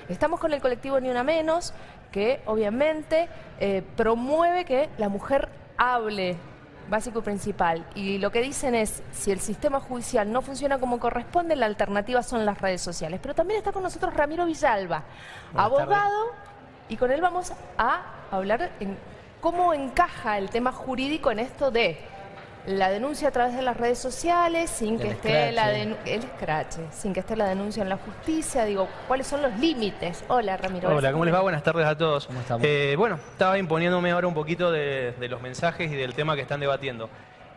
Estamos con el colectivo Ni Una Menos, que obviamente promueve que la mujer hable, básico y principal. Y lo que dicen es, si el sistema judicial no funciona como corresponde, la alternativa son las redes sociales. Pero también está con nosotros Ramiro Villalba, abogado, y con él vamos a hablar en cómo encaja el tema jurídico en esto de la denuncia a través de las redes sociales, sin que esté sin que esté la denuncia en la justicia. Digo, ¿cuáles son los límites? Hola, Ramiro. Hola, ¿cómo les va? Buenas tardes a todos. ¿Cómo estamos? Bueno, estaba imponiéndome ahora un poquito de los mensajes y del tema que están debatiendo.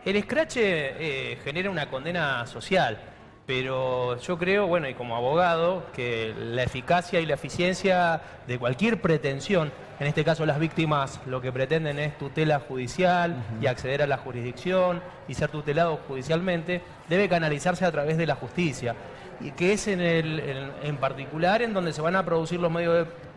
El escrache genera una condena social, pero yo creo, bueno, y como abogado, que la eficacia y la eficiencia de cualquier pretensión, en este caso las víctimas lo que pretenden es tutela judicial y acceder a la jurisdicción y ser tutelados judicialmente, debe canalizarse a través de la justicia. Y que es en particular en donde se van a producir los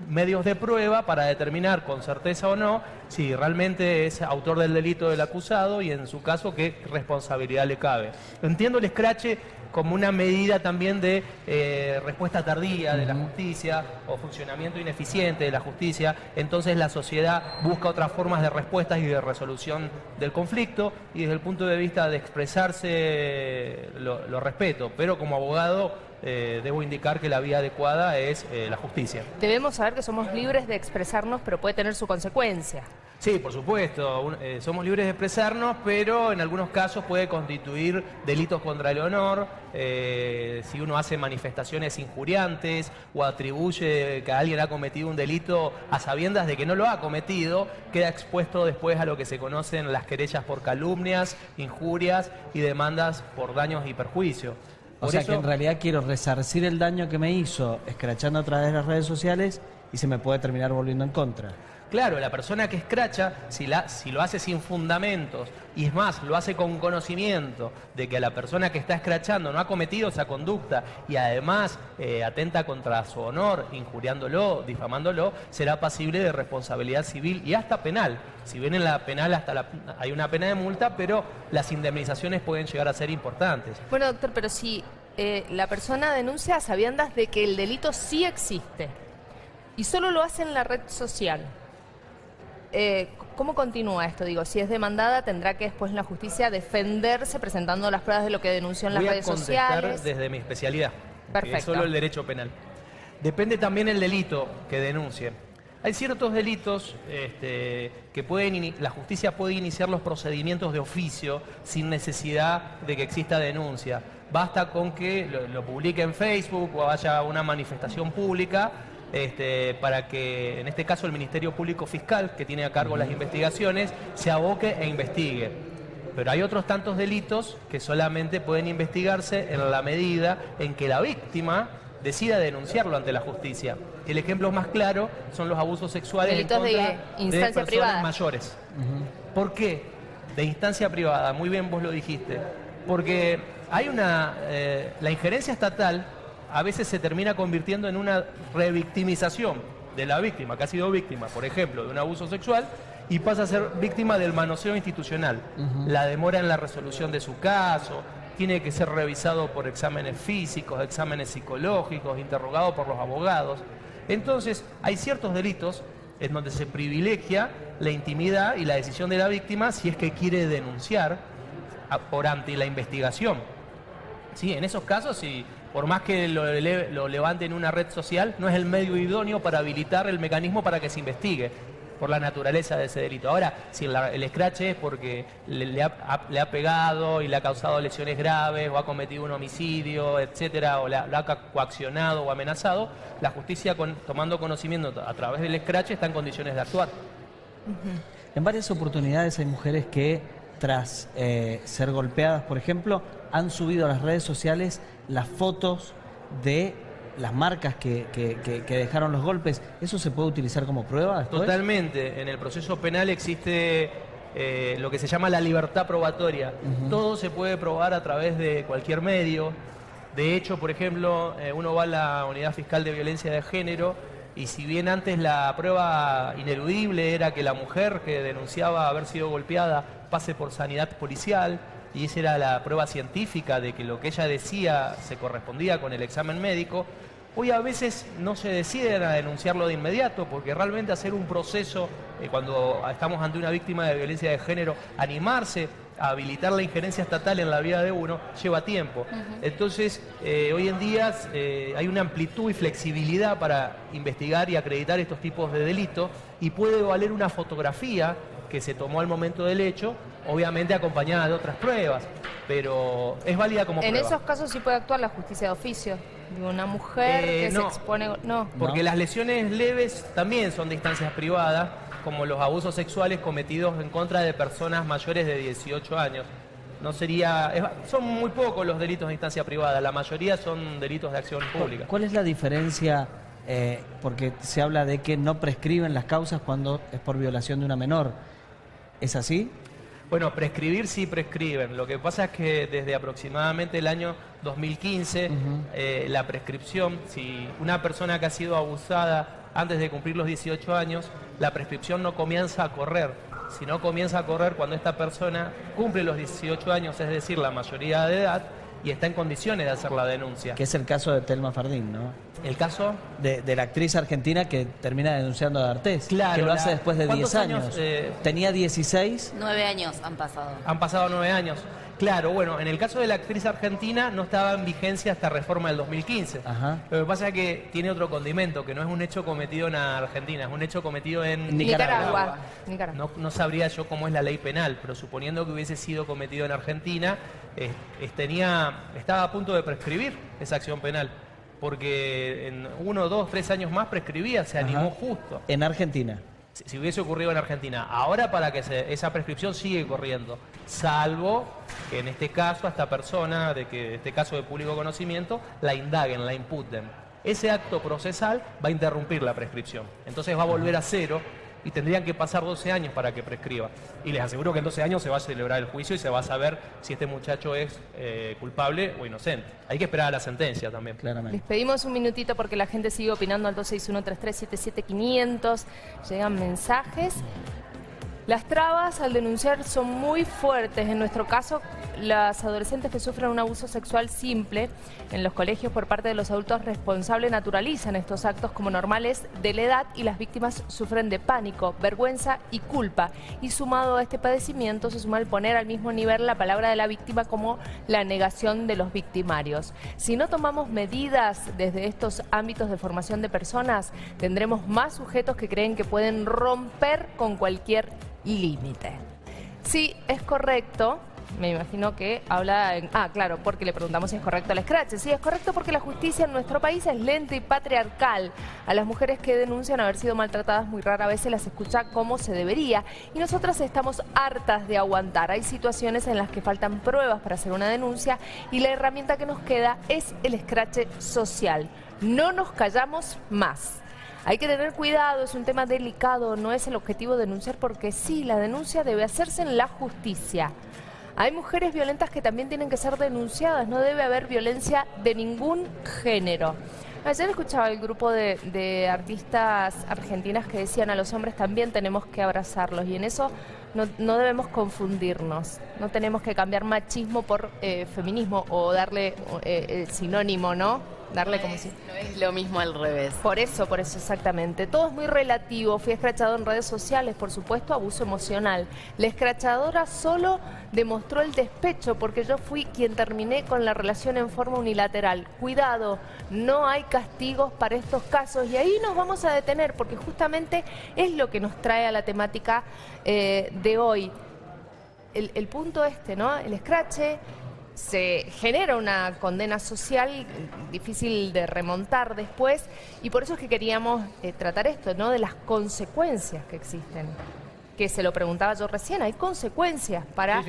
medios de prueba para determinar con certeza o no si realmente es autor del delito del acusado y en su caso qué responsabilidad le cabe. Entiendo el escrache como una medida también de respuesta tardía de la justicia o funcionamiento ineficiente de la justicia. Entonces la sociedad busca otras formas de respuestas y de resolución del conflicto, y desde el punto de vista de expresarse lo respeto, pero como abogado debo indicar que la vía adecuada es la justicia. Debemos saber que somos libres de expresarnos, pero puede tener su consecuencia. Sí, por supuesto, somos libres de expresarnos, pero en algunos casos puede constituir delitos contra el honor, si uno hace manifestaciones injuriantes o atribuye que alguien ha cometido un delito a sabiendas de que no lo ha cometido, queda expuesto después a lo que se conocen las querellas por calumnias, injurias y demandas por daños y perjuicios. O sea que en realidad quiero resarcir el daño que me hizo escrachando a través de las redes sociales y se me puede terminar volviendo en contra. Claro, la persona que escracha, si lo hace sin fundamentos, y es más, lo hace con conocimiento de que la persona que está escrachando no ha cometido esa conducta y además atenta contra su honor, injuriándolo, difamándolo, será pasible de responsabilidad civil y hasta penal. Si bien en la penal hay una pena de multa, pero las indemnizaciones pueden llegar a ser importantes. Bueno, doctor, pero si la persona denuncia a sabiendas de que el delito sí existe y solo lo hace en la red social, ¿cómo continúa esto? Digo, si es demandada, tendrá que después la justicia defenderse presentando las pruebas de lo que denunció en las redes sociales. Voy a contestar desde mi especialidad, Perfecto. que es solo el derecho penal. Depende también el delito que denuncie. Hay ciertos delitos que la justicia puede iniciar los procedimientos de oficio sin necesidad de que exista denuncia. Basta con que lo publique en Facebook o haya una manifestación pública para que, en este caso, el Ministerio Público Fiscal, que tiene a cargo las investigaciones, se aboque e investigue. Pero hay otros tantos delitos que solamente pueden investigarse en la medida en que la víctima decida denunciarlo ante la justicia. El ejemplo más claro son los abusos sexuales delitos de instancia personas privada. mayores. ¿Por qué? De instancia privada, muy bien vos lo dijiste. Porque hay la injerencia estatal a veces se termina convirtiendo en una revictimización de la víctima, que ha sido víctima, por ejemplo, de un abuso sexual, y pasa a ser víctima del manoseo institucional. La demora en la resolución de su caso, tiene que ser revisado por exámenes físicos, exámenes psicológicos, interrogado por los abogados. Entonces, hay ciertos delitos en donde se privilegia la intimidad y la decisión de la víctima si es que quiere denunciar por ante la investigación. Sí, en esos casos, por más que lo levante en una red social, no es el medio idóneo para habilitar el mecanismo para que se investigue por la naturaleza de ese delito. Ahora, si el escrache es porque le ha pegado y le ha causado lesiones graves o ha cometido un homicidio, etcétera, o lo ha coaccionado o amenazado, la justicia, tomando conocimiento a través del escrache, está en condiciones de actuar. En varias oportunidades hay mujeres que, tras ser golpeadas, por ejemplo, han subido a las redes sociales las fotos de las marcas que dejaron los golpes. ¿Eso se puede utilizar como prueba después? Totalmente. En el proceso penal existe lo que se llama la libertad probatoria. Todo se puede probar a través de cualquier medio. De hecho, por ejemplo, uno va a la Unidad Fiscal de Violencia de Género y si bien antes la prueba ineludible era que la mujer que denunciaba haber sido golpeada pase por sanidad policial, y esa era la prueba científica de que lo que ella decía se correspondía con el examen médico, Hoy a veces no se deciden a denunciarlo de inmediato porque realmente hacer un proceso, cuando estamos ante una víctima de violencia de género, animarse a habilitar la injerencia estatal en la vida de uno, lleva tiempo. Entonces, hoy en día hay una amplitud y flexibilidad para investigar y acreditar estos tipos de delitos y puede valer una fotografía que se tomó al momento del hecho, obviamente acompañada de otras pruebas, pero es válida como prueba. En esos casos sí puede actuar la justicia de oficio. Digo, una mujer que no, se expone... No. Porque las lesiones leves también son de instancias privadas, como los abusos sexuales cometidos en contra de personas mayores de 18 años. No sería... son muy pocos los delitos de instancia privada, la mayoría son delitos de acción pública. ¿Cuál es la diferencia? Porque se habla de que no prescriben las causas cuando es por violación de una menor. ¿Es así? Bueno, prescribir sí prescriben. Lo que pasa es que desde aproximadamente el año 2015, la prescripción, si una persona que ha sido abusada antes de cumplir los 18 años, la prescripción no comienza a correr, sino comienza a correr cuando esta persona cumple los 18 años, es decir, la mayoría de edad, y está en condiciones de hacer la denuncia. Que es el caso de Thelma Fardín, ¿no? ¿El caso? De la actriz argentina que termina denunciando a D'Artés. Claro. Que lo hace después de 10 años. Tenía 16. 9 años han pasado. Han pasado 9 años. Claro, bueno, en el caso de la actriz argentina no estaba en vigencia esta reforma del 2015. Ajá. Lo que pasa es que tiene otro condimento, que no es un hecho cometido en Argentina, es un hecho cometido en Nicaragua. No sabría yo cómo es la ley penal, pero suponiendo que hubiese sido cometido en Argentina, estaba a punto de prescribir esa acción penal, porque en 1, 2, 3 años más prescribía, se animó justo. En Argentina. Si hubiese ocurrido en Argentina. Ahora para que esa prescripción sigue corriendo, salvo que en este caso a esta persona, este caso de público conocimiento, la indaguen, la imputen. Ese acto procesal va a interrumpir la prescripción. Entonces va a volver a cero y tendrían que pasar 12 años para que prescriba. Y les aseguro que en 12 años se va a celebrar el juicio y se va a saber si este muchacho es culpable o inocente. Hay que esperar a la sentencia también. Claramente. Les pedimos un minutito porque la gente sigue opinando al 261-3377-500. Llegan mensajes. Las trabas al denunciar son muy fuertes. En nuestro caso, las adolescentes que sufren un abuso sexual simple en los colegios por parte de los adultos responsables naturalizan estos actos como normales de la edad y las víctimas sufren de pánico, vergüenza y culpa. Y sumado a este padecimiento se suma el poner al mismo nivel la palabra de la víctima como la negación de los victimarios. Si no tomamos medidas desde estos ámbitos de formación de personas, tendremos más sujetos que creen que pueden romper con cualquier límite. Sí, es correcto. Me imagino que habla... claro, porque le preguntamos si es correcto el escrache. Sí, es correcto porque la justicia en nuestro país es lenta y patriarcal. A las mujeres que denuncian haber sido maltratadas muy rara vez se las escucha como se debería. Y nosotras estamos hartas de aguantar. Hay situaciones en las que faltan pruebas para hacer una denuncia y la herramienta que nos queda es el escrache social. No nos callamos más. Hay que tener cuidado, es un tema delicado, no es el objetivo denunciar porque sí, la denuncia debe hacerse en la justicia. Hay mujeres violentas que también tienen que ser denunciadas, no debe haber violencia de ningún género. Ayer escuchaba el grupo de artistas argentinas que decían a los hombres también tenemos que abrazarlos y en eso no debemos confundirnos, no tenemos que cambiar machismo por feminismo o darle el sinónimo, ¿no? Darle como si... No es lo mismo al revés. Por eso exactamente. Todo es muy relativo. Fui escrachado en redes sociales, por supuesto, abuso emocional. La escrachadora solo demostró el despecho porque yo fui quien terminé con la relación en forma unilateral. Cuidado, no hay castigos para estos casos y ahí nos vamos a detener porque justamente es lo que nos trae a la temática de hoy. El punto ¿no? El escrache... Se genera una condena social difícil de remontar después y por eso es que queríamos tratar esto, ¿no? De las consecuencias que existen. Que se lo preguntaba yo recién, hay consecuencias para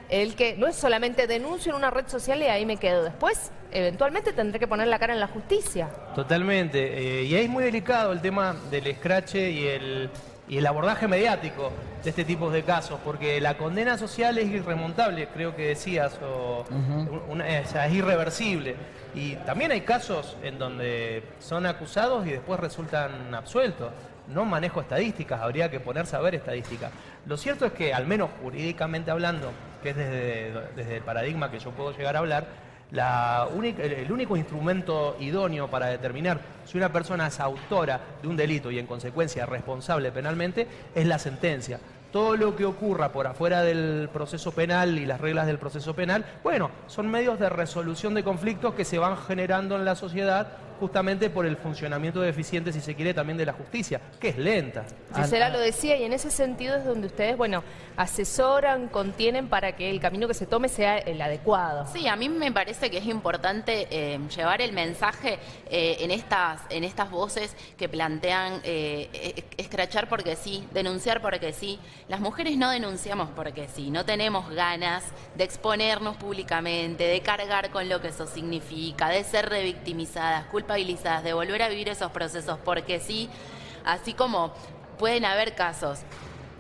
el que no es solamente denuncio en una red social y ahí me quedo. Después, eventualmente tendré que poner la cara en la justicia. Totalmente. Y es muy delicado el tema del escrache y el abordaje mediático de este tipo de casos, porque la condena social es irremontable, creo que decías, es irreversible. Y también hay casos en donde son acusados y después resultan absueltos. No manejo estadísticas, habría que ponerse a ver estadísticas. Lo cierto es que, al menos jurídicamente hablando, que es desde el paradigma que yo puedo llegar a hablar, El único instrumento idóneo para determinar si una persona es autora de un delito y en consecuencia responsable penalmente es la sentencia. Todo lo que ocurra por afuera del proceso penal y las reglas del proceso penal, bueno, son medios de resolución de conflictos que se van generando en la sociedad justamente por el funcionamiento deficiente, si se quiere, también de la justicia, que es lenta. Gisela lo decía, y en ese sentido es donde ustedes, bueno, asesoran, contienen para que el camino que se tome sea el adecuado. Sí, a mí me parece que es importante llevar el mensaje en estas voces que plantean escrachar porque sí, denunciar porque sí. Las mujeres no denunciamos porque sí, no tenemos ganas de exponernos públicamente, de cargar con lo que eso significa, de ser revictimizadas, culpabilizadas, de volver a vivir esos procesos porque sí, así como pueden haber casos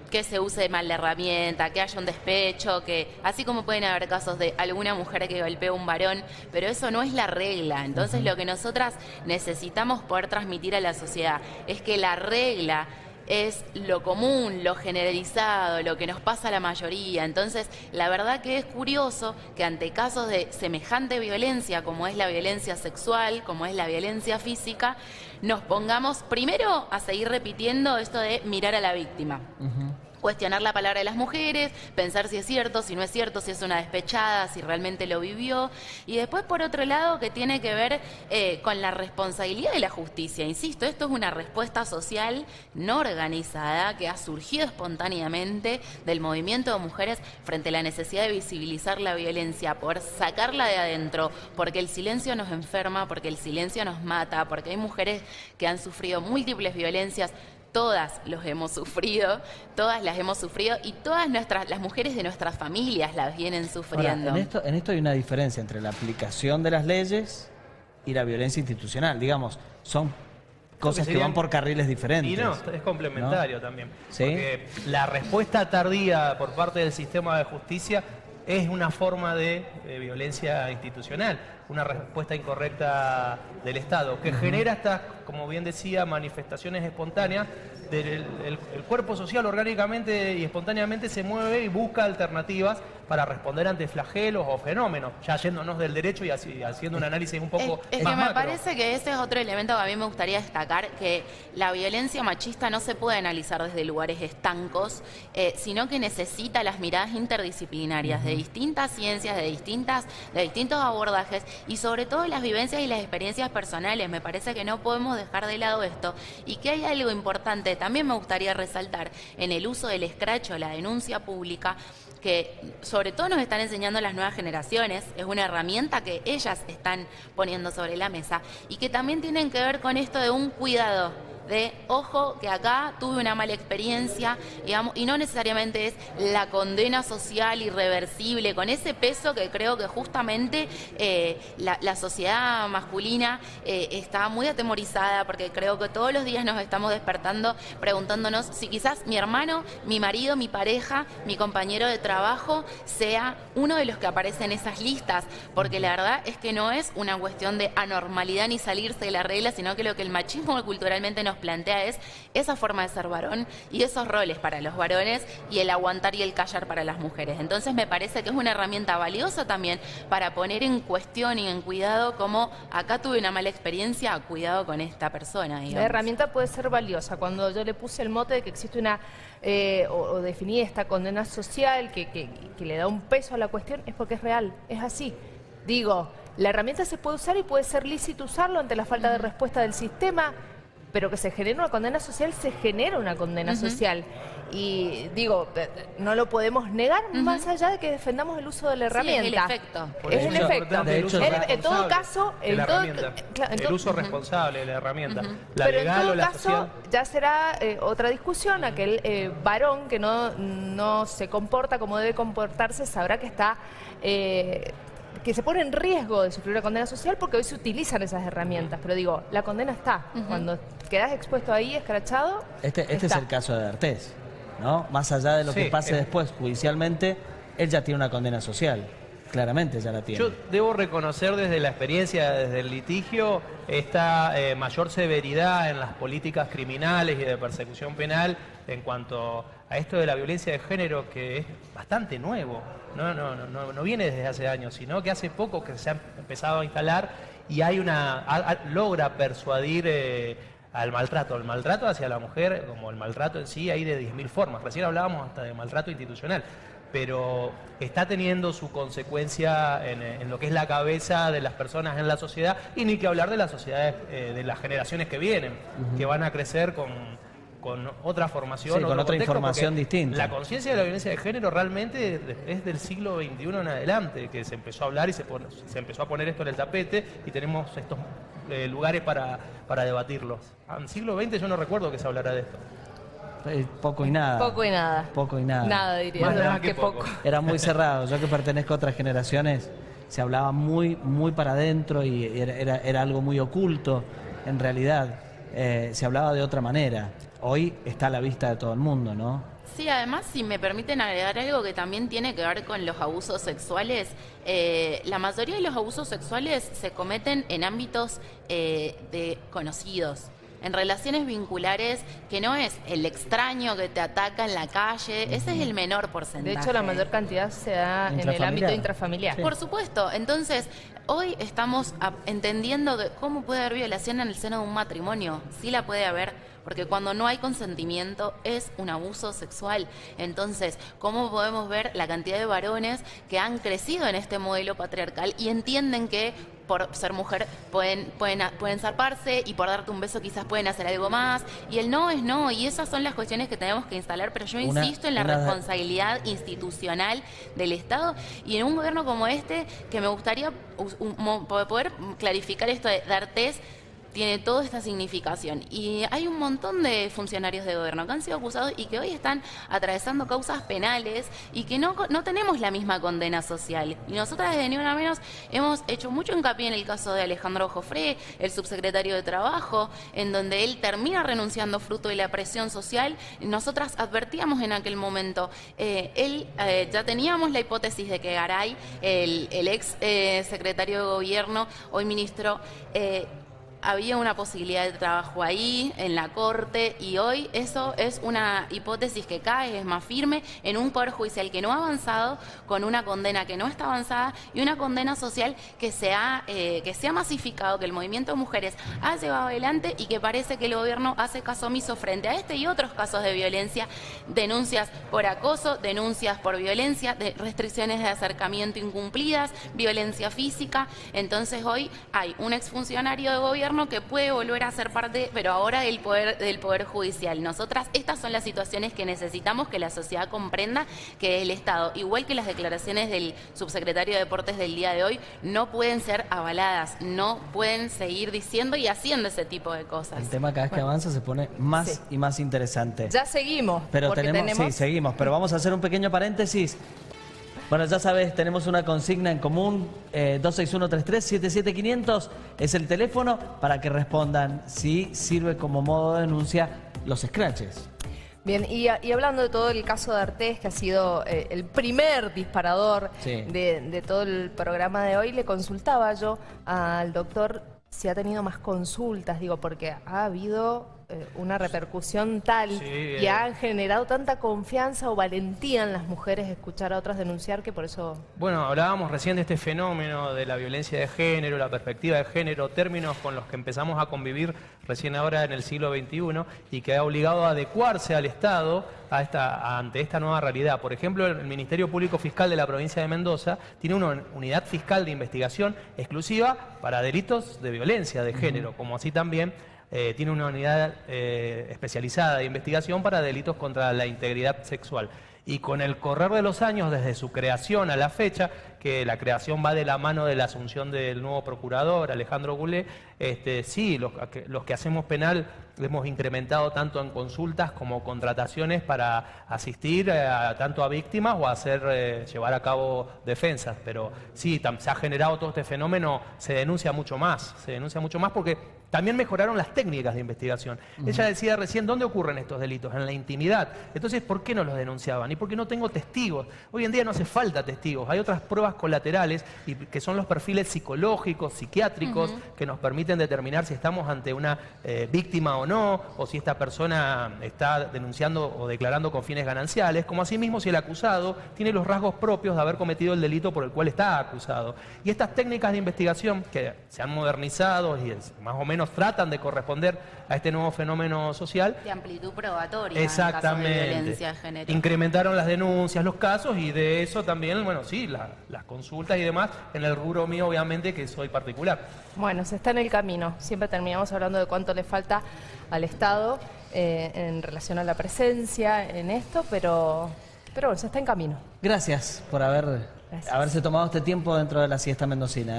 que se use mal la herramienta, que haya un despecho, que así como pueden haber casos de alguna mujer que golpea a un varón, pero eso no es la regla. Entonces lo que nosotras necesitamos poder transmitir a la sociedad es que la regla es lo común, lo generalizado, lo que nos pasa a la mayoría. Entonces, la verdad que es curioso que ante casos de semejante violencia, como es la violencia sexual, como es la violencia física, nos pongamos primero a seguir repitiendo esto de mirar a la víctima. Cuestionar la palabra de las mujeres, pensar si es cierto, si no es cierto, si es una despechada, si realmente lo vivió. Y después, por otro lado, que tiene que ver con la responsabilidad de la justicia. Insisto, esto es una respuesta social no organizada que ha surgido espontáneamente del movimiento de mujeres frente a la necesidad de visibilizar la violencia, por sacarla de adentro, porque el silencio nos enferma, porque el silencio nos mata, porque hay mujeres que han sufrido múltiples violencias. Todas los hemos sufrido, todas las hemos sufrido y todas las mujeres de nuestras familias las vienen sufriendo. Ahora, en esto hay una diferencia entre la aplicación de las leyes y la violencia institucional. Digamos, son cosas que van por carriles diferentes. Y no, es complementario, ¿no? También. ¿Sí? Porque la respuesta tardía por parte del sistema de justicia es una forma de violencia institucional, una respuesta incorrecta del Estado, que genera estas, como bien decía, manifestaciones espontáneas. El cuerpo social orgánicamente y espontáneamente se mueve y busca alternativas para responder ante flagelos o fenómenos, ya yéndonos del derecho y haciendo un análisis un poco es más que me macro. parece que ese es otro elemento que a mí me gustaría destacar, que la violencia machista no se puede analizar desde lugares estancos, sino que necesita las miradas interdisciplinarias de distintas ciencias, de distintos abordajes y sobre todo las vivencias y las experiencias personales. Me parece que no podemos dejar de lado esto y que hay algo importante, también me gustaría resaltar en el uso del escracho, la denuncia pública, que sobre todo nos están enseñando las nuevas generaciones, es una herramienta que ellas están poniendo sobre la mesa y que también tienen que ver con esto de un cuidado, de ojo que acá tuve una mala experiencia, digamos, y no necesariamente es la condena social irreversible, con ese peso que creo que justamente la sociedad masculina está muy atemorizada, porque creo que todos los días nos estamos despertando preguntándonos si quizás mi hermano, mi marido, mi pareja, mi compañero de trabajo sea uno de los que aparece en esas listas, porque la verdad es que no es una cuestión de anormalidad ni salirse de la regla, sino que lo que el machismo culturalmente nos plantea es esa forma de ser varón y esos roles para los varones y el aguantar y el callar para las mujeres. Entonces me parece que es una herramienta valiosa también para poner en cuestión y en cuidado como acá tuve una mala experiencia, cuidado con esta persona, digamos. La herramienta puede ser valiosa. Cuando yo le puse el mote de que existe una, o definí esta condena social que le da un peso a la cuestión, es porque es real, es así. Digo, la herramienta se puede usar y puede ser lícito usarlo ante la falta de respuesta del sistema, pero que se genera una condena social, se genera una condena social. Y digo, no lo podemos negar más allá de que defendamos el uso de la herramienta. Sí, es el efecto. Es el efecto. De hecho, En todo caso, el uso responsable de la herramienta. La pero legal en todo o la caso, social. ya será otra discusión. Aquel varón que no se comporta como debe comportarse sabrá que está... que se pone en riesgo de sufrir una condena social porque hoy se utilizan esas herramientas. Pero digo, la condena está. Cuando quedas expuesto ahí, escrachado, Este es el caso de D'Artés, ¿no? Más allá de lo que pase después judicialmente, él ya tiene una condena social. claramente ya la tiene. Yo debo reconocer desde la experiencia, desde el litigio, esta mayor severidad en las políticas criminales y de persecución penal en cuanto a esto de la violencia de género, que es bastante nuevo. No viene desde hace años, sino que hace poco que se ha empezado a instalar y hay logra persuadir al maltrato. El maltrato hacia la mujer, como el maltrato en sí, hay de 10.000 formas. Recién hablábamos hasta de maltrato institucional, pero está teniendo su consecuencia en lo que es la cabeza de las personas en la sociedad, y ni que hablar de las sociedades, de las generaciones que vienen, que van a crecer con otra formación, sí, con otra información distinta. La conciencia de la violencia de género realmente es del siglo XXI en adelante, que se empezó a hablar y se empezó a poner esto en el tapete, y tenemos estos lugares para debatirlos. En el siglo XX yo no recuerdo que se hablara de esto. Poco y nada. Poco y nada. Poco y nada. Nada, diría. Más yo, nada que poco. Era muy cerrado. Yo que pertenezco a otras generaciones, se hablaba muy para adentro y era algo muy oculto. En realidad, se hablaba de otra manera. Hoy está a la vista de todo el mundo, ¿no? Sí, además, si me permiten agregar algo que también tiene que ver con los abusos sexuales, la mayoría de los abusos sexuales se cometen en ámbitos de conocidos, en relaciones vinculares, que no es el extraño que te ataca en la calle, ese es el menor porcentaje. De hecho, la mayor cantidad se da en el ámbito intrafamiliar. Sí. Por supuesto. Entonces, hoy estamos entendiendo cómo puede haber violación en el seno de un matrimonio. Sí la puede haber, porque cuando no hay consentimiento es un abuso sexual. Entonces, ¿cómo podemos ver la cantidad de varones que han crecido en este modelo patriarcal y entienden que por ser mujer pueden zarparse, y por darte un beso quizás pueden hacer algo más, y el no es no, y esas son las cuestiones que tenemos que instalar, pero yo insisto en la responsabilidad institucional del Estado, y en un gobierno como este, que me gustaría poder clarificar esto de D'Artés, tiene toda esta significación. Y hay un montón de funcionarios de gobierno que han sido acusados y que hoy están atravesando causas penales y que no tenemos la misma condena social. Y nosotras desde Ni Una Menos hemos hecho mucho hincapié en el caso de Alejandro Jofré, el subsecretario de Trabajo, en donde él termina renunciando fruto de la presión social. Nosotras advertíamos en aquel momento, ya teníamos la hipótesis de que Garay, el ex secretario de gobierno, hoy ministro, había una posibilidad de trabajo ahí, en la Corte, y hoy eso es una hipótesis que cae, es más firme, en un Poder Judicial que no ha avanzado, con una condena que no está avanzada, y una condena social que se ha masificado, que el movimiento de mujeres ha llevado adelante, y que parece que el gobierno hace caso omiso frente a este y otros casos de violencia, denuncias por acoso, denuncias por violencia, de restricciones de acercamiento incumplidas, violencia física. Entonces hoy hay un exfuncionario de gobierno que puede volver a ser parte, pero ahora del poder Judicial. Nosotras, estas son las situaciones que necesitamos que la sociedad comprenda, que el Estado, igual que las declaraciones del subsecretario de Deportes del día de hoy, no pueden ser avaladas, no pueden seguir diciendo y haciendo ese tipo de cosas. El tema cada vez que avanza se pone más y más interesante. Ya seguimos. Pero sí, seguimos, pero vamos a hacer un pequeño paréntesis. Bueno, ya sabes, tenemos una consigna en común, 261-33-77500 es el teléfono para que respondan si sirve como modo de denuncia los scratches. Bien, y hablando de todo el caso de D'Artés, que ha sido el primer disparador de todo el programa de hoy, le consultaba yo al doctor si ha tenido más consultas, digo, porque ha habido una repercusión tal y han generado tanta confianza o valentía en las mujeres escuchar a otras denunciar, que por eso... Bueno, hablábamos recién de este fenómeno de la violencia de género, la perspectiva de género, términos con los que empezamos a convivir recién ahora en el siglo XXI y que ha obligado a adecuarse al Estado ante esta nueva realidad. Por ejemplo, el Ministerio Público Fiscal de la provincia de Mendoza tiene una unidad fiscal de investigación exclusiva para delitos de violencia de género, como así también tiene una unidad especializada de investigación para delitos contra la integridad sexual. Y con el correr de los años, desde su creación a la fecha, que la creación va de la mano de la asunción del nuevo procurador, Alejandro Goulet, sí, los que hacemos penal hemos incrementado tanto en consultas como contrataciones para asistir tanto a víctimas o llevar a cabo defensas. Pero sí, se ha generado todo este fenómeno, se denuncia mucho más porque También mejoraron las técnicas de investigación. Ella decía recién, ¿dónde ocurren estos delitos? En la intimidad. Entonces, ¿por qué no los denunciaban? Y porque no tengo testigos. Hoy en día no hace falta testigos. Hay otras pruebas colaterales y que son los perfiles psicológicos, psiquiátricos, que nos permiten determinar si estamos ante una víctima o no, o si esta persona está denunciando o declarando con fines gananciales, como asimismo si el acusado tiene los rasgos propios de haber cometido el delito por el cual está acusado. Y estas técnicas de investigación que se han modernizado y más o menos tratan de corresponder a este nuevo fenómeno social. De amplitud probatoria. Exactamente. En caso de violencia de género. Incrementaron las denuncias, los casos, y de eso también, bueno, sí, las consultas y demás, en el rubro mío, obviamente, que soy particular. Bueno, se está en el camino. Siempre terminamos hablando de cuánto le falta al Estado en relación a la presencia en esto, pero bueno, se está en camino. Gracias por haberse tomado este tiempo dentro de la siesta mendocina.